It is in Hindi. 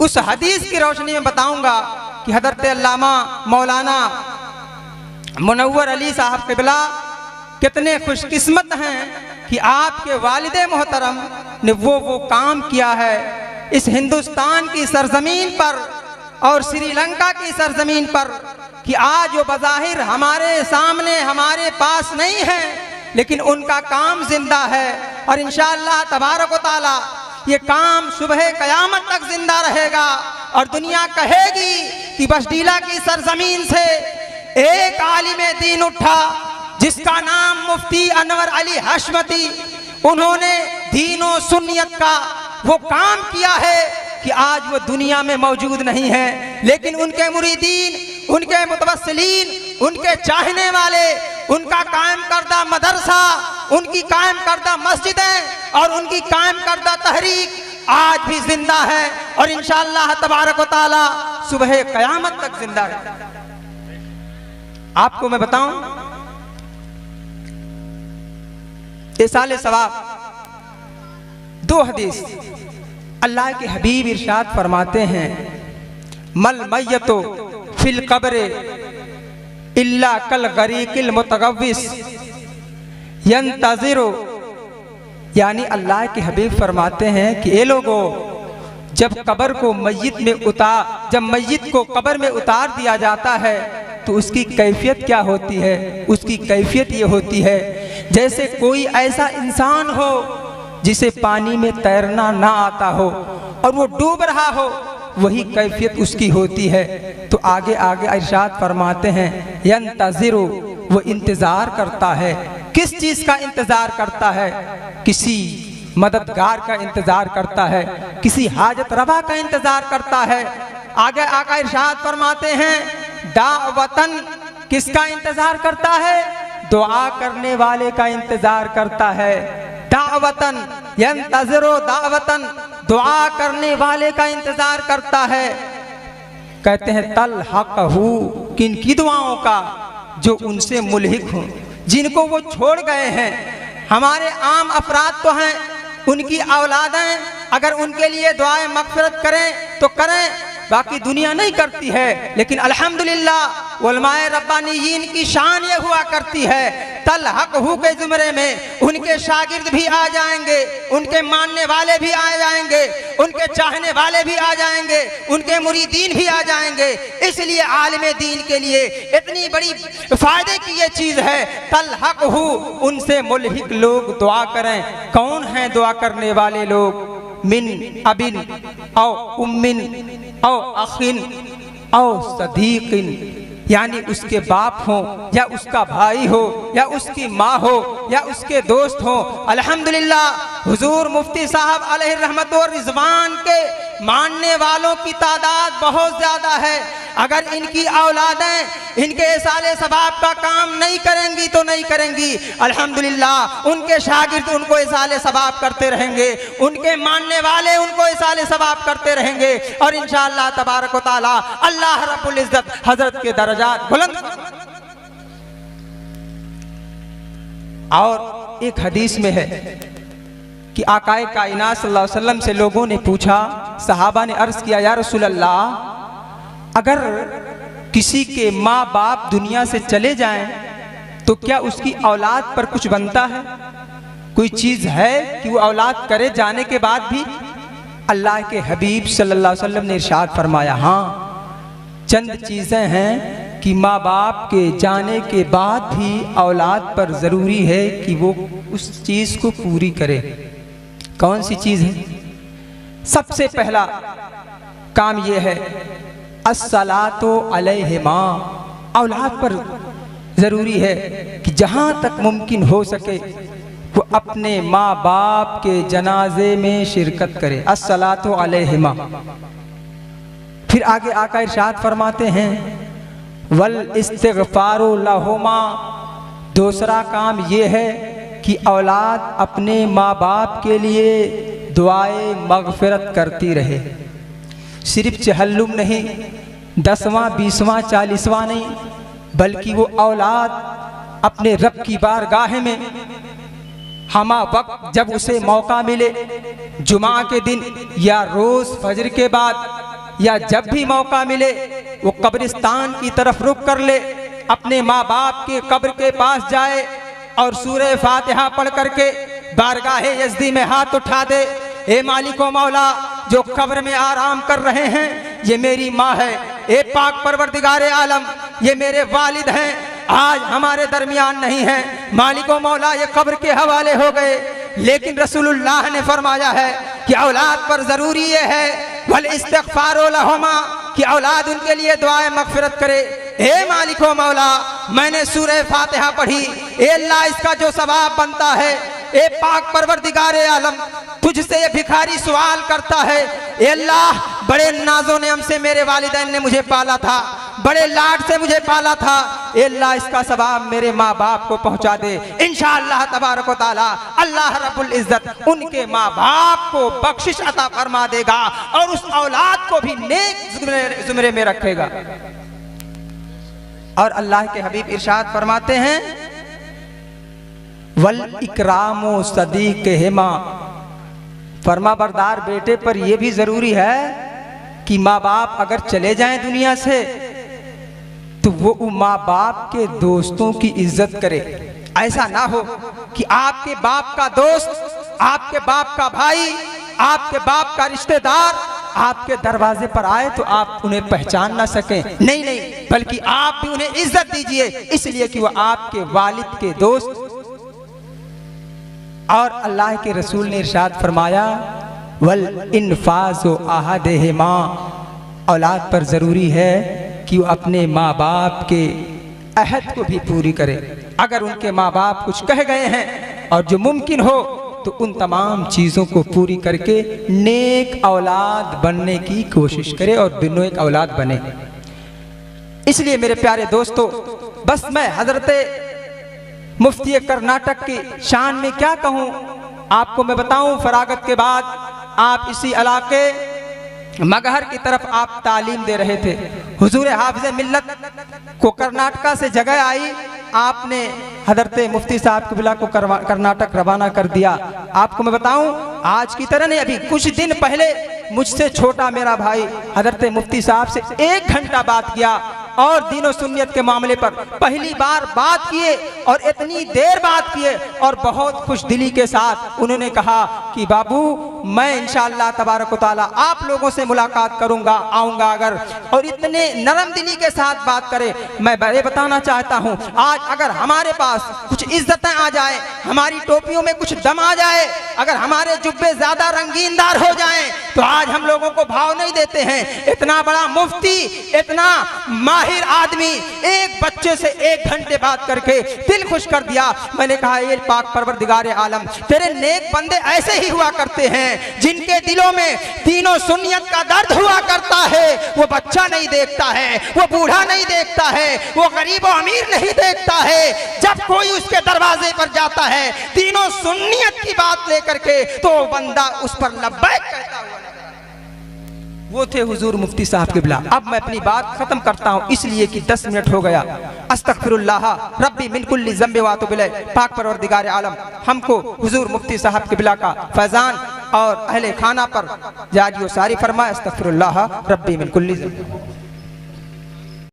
उस हदीस की रोशनी में बताऊंगा कि हज़रत अल्लामा मौलाना मुनव्वर अली साहब क़िबला कितने खुशकिस्मत हैं कि आपके वालिदे मोहतरम ने वो काम किया है इस हिंदुस्तान की सरजमीन पर और श्रीलंका की सरजमीन पर कि आज वो बज़ाहिर हमारे सामने हमारे पास नहीं है, लेकिन उनका काम जिंदा है और इंशाअल्लाह तबारक व तआला ये काम सुबह क़यामत तक जिंदा रहेगा और दुनिया कहेगी कि बसडीला की सरजमीन से एक आलिम दीन उठा जिसका नाम मुफ्ती अनवर अली हशमती। उन्होंने दीन और सुन्नियत का वो काम किया है कि आज वो दुनिया में मौजूद नहीं है, लेकिन उनके मुरीदीन, उनके मुतवस्सिलीन, उनके चाहने वाले, उनका कायम करदा मदरसा, उनकी कायम करदा मस्जिदें और उनकी कायम करदा तहरीक आज भी जिंदा है और इंशाअल्लाह तबारक व तआला सुबह क़यामत तक जिंदा है। आपको मैं बताऊं, इसाले सवाब दो हदीस अल्लाह के हबीब इरशाद फरमाते हैं, मल मय्यतो फिल कब्रे इल्ला कल गरीकिल मुतगव्विस यंतज़िरु। यानी अल्लाह के हबीब फरमाते हैं कि ये लोगों, जब कब्र को जब मय्यत को कब्र में उतार दिया जाता है तो उसकी कैफियत क्या होती है? उसकी कैफियत ये होती है जैसे कोई ऐसा इंसान हो जिसे पानी में तैरना ना आता हो और वो डूब रहा हो, वही कैफियत उसकी होती है। तो आगे आगे इरशाद फरमाते हैं, यंतज़िरु, वो इंतज़ार करता है। किस चीज़ का इंतज़ार करता है? किसी मददगार का इंतज़ार करता है, किसी हाजत रवा का इंतज़ार करता है। आगे आका इरशाद फरमाते हैं, दावतन, किसका इंतज़ार करता है? दुआ करने वाले का इंतज़ार करता है। दावतन यंतज़िरु दावतन, दुआ करने वाले का इंतज़ार करता है। कहते हैं तलहक़हू, किनकी दुआओं का? जो उनसे मुल्हिक हों, जिनको वो छोड़ गए हैं। हमारे आम अफराद तो हैं, उनकी औलादें अगर उनके लिए दुआएं मग़फ़िरत करें तो करें, बाकी दुनिया नहीं करती है। लेकिन अल्हम्दुलिल्लाह उलमाए रब्बानियीन की शान ये हुआ करती है, तलहक़हू के ज़ुमरे में उनके शागिर्द भी आ जाएंगे, उनके मानने वाले भी आ जाएंगे, उनके चाहने वाले भी आ जाएंगे, उनके मुरीदीन भी आ जाएंगे। इसलिए आलिम दीन के लिए इतनी बड़ी फ़ायदे की ये चीज़ है, तलहक़हू, उनसे मुल्हिक लोग दुआ करें। कौन हैं दुआ करने वाले लोग? मिन अबिन औ उम्मिन औ अखिन औ सदीकिन, यानी उसके बाप हो या उसका भाई हो या उसकी माँ हो या उसके दोस्त हो। अल्हम्दुलिल्लाह हुजूर मुफ्ती साहब अलैहि रहमत व रिज़वान के मानने वालों की तादाद बहुत ज़्यादा है। अगर इनकी औलादें इनके इसाले सवाब का काम नहीं करेंगी तो नहीं करेंगी, अल्हम्दुलिल्लाह उनके शागिर्द उनको इसाले सवाब करते रहेंगे, उनके मानने वाले उनको इसाले सवाब करते रहेंगे और इंशाअल्लाह तबारक व तआला अल्लाह रब्बुल इज़्ज़त हज़रत के दर्जात बुलंद। और एक हदीस में है कि आकाए कायनात सल्लल्लाहु अलैहि वसल्लम से लोगों ने पूछा, सहाबा ने अर्ज़ किया, या रसूल अल्लाह, अगर किसी के माँ बाप दुनिया से चले जाएं तो क्या उसकी औलाद पर कुछ बनता है? कोई चीज़ है कि वो औलाद करे जाने के बाद भी? अल्लाह के हबीब सल्लल्लाहु अलैहि वसल्लम ने इरशाद फरमाया, हाँ, चंद चीज़ें हैं कि माँ बाप के जाने के बाद भी औलाद पर ज़रूरी है कि वो उस चीज़ को पूरी करे। कौन सी चीज़ है? सबसे पहला काम ये है, अस्सलातो अलैहिमा, औलाद पर ज़रूरी है कि जहाँ तक मुमकिन हो सके वो अपने माँ बाप के जनाजे में शिरकत करे। अस्सलातो अलैहिमा। फिर आगे आका इरशाद फरमाते हैं, वल इस्तिग़फ़ारु लहुमा, दूसरा काम ये है कि औलाद अपने माँ बाप के लिए दुआए मग़फ़िरत करती रहे। सिर्फ चहल्लुम नहीं, 10वां 20वां 40वां नहीं, बल्कि वो औलाद अपने रब की बारगाह में हमा वक्त जब उसे मौका मिले, जुमा के दिन या रोज़ फजर के बाद या जब भी मौका मिले वो कब्रिस्तान की तरफ रुख कर ले, अपने माँ बाप के कब्र के पास जाए और सूरह फातिहा पढ़ करके बारगाहे यज़दी में हाथ उठा दे। ए मालिको मौला, जो कब्र में आराम कर रहे हैं ये मेरी माँ है। ए पाक परवरदिगारे आलम, ये मेरे वालिद हैं, आज हमारे दरमियान नहीं है। मालिको मौला, ये कब्र के हवाले हो गए, लेकिन रसूलुल्लाह ने फरमाया है कि औलाद पर जरूरी ये है वल इस्तिग़फ़ारु लहुमा, कि औलाद उनके लिए दुआए मग़फ़िरत करे। ए मालिको मौला, मैंने सूरह फातिहा पढ़ी, ए अल्लाह इसका जो सवाब बनता है, ए पाक परवरदिगारे आलम, तुझसे ये भिखारी सवाल करता है, ए अल्लाह बड़े नाज़ो नेम से मेरे वालिदैन ने मुझे पाला था, बड़े लाड से मुझे पाला था, ए अल्लाह इसका सवाब मेरे माँ बाप को पहुँचा दे। इंशाअल्लाह तबारक व तआला अल्लाह रब्बुल इज़्ज़त उनके माँ बाप को बख्शिश अता फरमा देगा और उस औलाद को भी नेक ज़ुमरे में रखेगा। और अल्लाह के हबीब इरशाद फरमाते हैं वल इकरामो सदीक़हिमा, फरमा बरदार बेटे पर यह भी जरूरी है कि माँ बाप अगर चले जाएं दुनिया से तो वो माँ बाप के दोस्तों की इज्जत करे। ऐसा ना हो कि आपके बाप का दोस्त, आपके बाप का भाई, आपके बाप का रिश्तेदार आपके दरवाजे पर आए तो आप उन्हें पहचान ना सकें। नहीं नहीं, बल्कि आप भी उन्हें इज्जत दीजिए, इसलिए कि वह आपके वालिद के दोस्त। और अल्लाह के रसूल ने इरशाद फरमाया वल इन्फाज़ु अहदिहिमा, औलाद पर ज़रूरी है कि वो अपने माँ बाप के अहद को भी पूरी करे। अगर उनके माँ बाप कुछ कह गए हैं और जो मुमकिन हो तो उन तमाम चीज़ों को पूरी करके नेक औलाद बनने की कोशिश करे और नेक औलाद बने। इसलिए मेरे प्यारे दोस्तों, बस मैं हज़रत मुफ्ती कर्नाटक की शान में क्या कहूँ आपको मैं बताऊँ। फरागत के बाद आप इसी इलाके मगहर की तरफ आप तालीम दे रहे थे। हुजूर हाफिज़ मिल्लत को कर्नाटका से जगह आई, आपने हज़रत मुफ्ती साहब क़िबला को कर्नाटक रवाना कर दिया। आपको मैं बताऊं, आज की तरह नहीं, अभी कुछ दिन पहले मुझसे छोटा मेरा भाई हज़रत मुफ्ती साहब से 1 घंटा बात किया और दीन और सुन्नियत के मामले पर पहली बार बात किए और इतनी देर बात किए और बहुत खुश दिली के साथ उन्होंने कहा कि बाबू मैं इंशाअल्लाह तबारक व तआला आप लोगों से मुलाकात करूंगा, आऊँगा अगर। और इतने नरम दिली के साथ बात करें। मैं ये बताना चाहता हूँ, आज अगर हमारे पास कुछ इज्जतें आ जाए, हमारी टोपियों में कुछ दम आ जाए, अगर हमारे जुब्बे ज़्यादा रंगीनदार हो जाएं, तो आज हम लोगों को भाव नहीं देते हैं। इतना बड़ा मुफ्ती, इतना माहिर आदमी, एक बच्चे से 1 घंटे बात करके दिल खुश कर दिया। मैंने कहा ये पाक परवरदिगारे आलम, तेरे नेक बंदे ऐसे ही हुआ करते हैं जिनके दिलों में दीनो सुन्नियत का दर्द हुआ करता है। वो बच्चा नहीं देखता है, वो बूढ़ा नहीं देखता है, वो गरीब और अमीर नहीं देखता है। जब कोई उसके दरवाजे पर जाता है दीनो सुन्नियत की बात लेकर के, तो बंदा उस पर लब्बैक कहता हुआ। वो थे हुजूर मुफ्ती साहब क़िबला। अब मैं अपनी बात खत्म करता हूँ इसलिए कि 10 मिनट हो गया। अस्तगफिरुल्लाह रब्बी मिन कुल्ली ज़ंबि व अतूबु इलैह। पाक परवरदिगार आलम हमको हुजूर मुफ्ती साहब क़िबला का फैज़ान और अहले खाना पर जारी व सारी फरमाए। अस्तगफिरुल्लाह रब्बी मिन कुल्ली ज़ंबि।